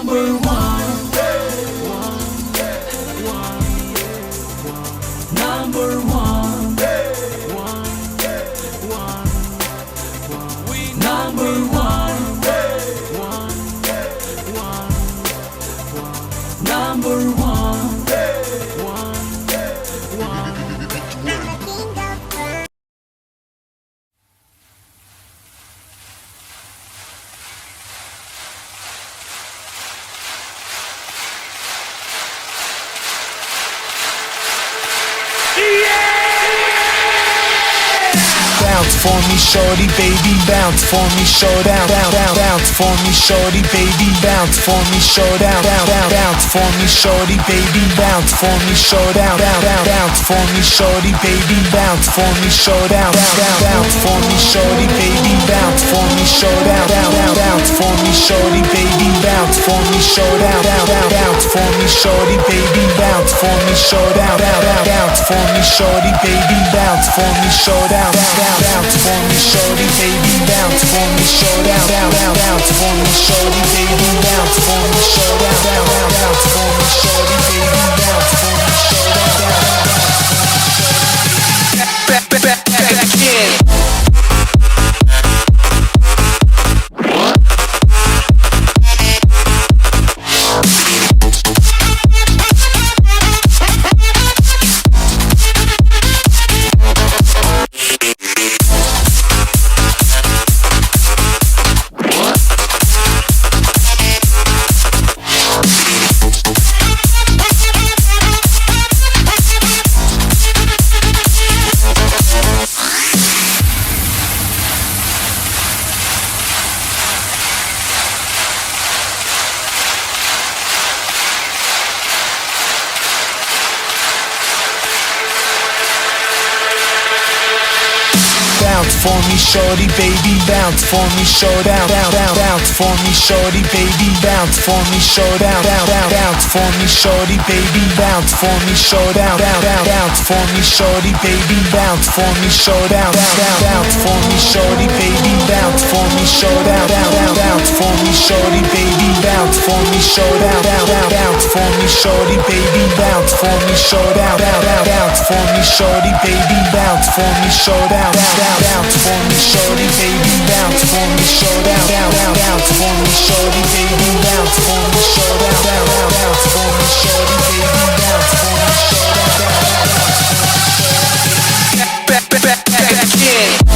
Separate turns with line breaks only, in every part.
Number one. Number one. Number one. Number one.
Bounce for me, shorty, baby. Bounce for me, showdown. Bounce for me, shorty, baby. Bounce for me, showdown. Bounce for me, shorty, baby. Bounce for me, showdown. Bounce for me, shorty, baby. Bounce for me, showdown. Bounce for me, shorty, baby. Bounce for me, showdown. Bounce for me, shorty, baby. Bounce for me, showdown. Bounce for me, shorty, baby. Bounce for me, showdown. Bounce for me, shorty, baby. Bounce for me, showdown. Bounce for me, shorty, baby. Bounce for me, showdown. Bounce for me, shorty, baby. Bounce for me, showdown. Bounce for me, shorty, baby. Bounce for me, showdown. Back again. Bounce for me, shorty, baby. Bounce for me, showdown. Bounce for me, shorty, baby. Bounce for me, showdown. Bounce for me, shorty, baby. Bounce for me, showdown. Bounce for me, shorty, baby. Bounce for me, showdown. Bounce for me, shorty, baby. Bounce for me, showdown. Bounce for me, shorty, baby. Bounce for me, showdown. Bounce for me, shorty, baby. Bounce for me, showdown. Bounce for me, shorty, baby. Bounce for me, showdown. Bounce for me, shorty, baby. Bounce for me, showdown. Bounce for me, shorty, baby. Bounce for me, showdown. Bounce for me, shorty, baby. Bounce for me, showdown. Back again.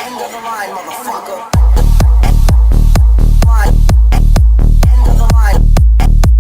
End of the line.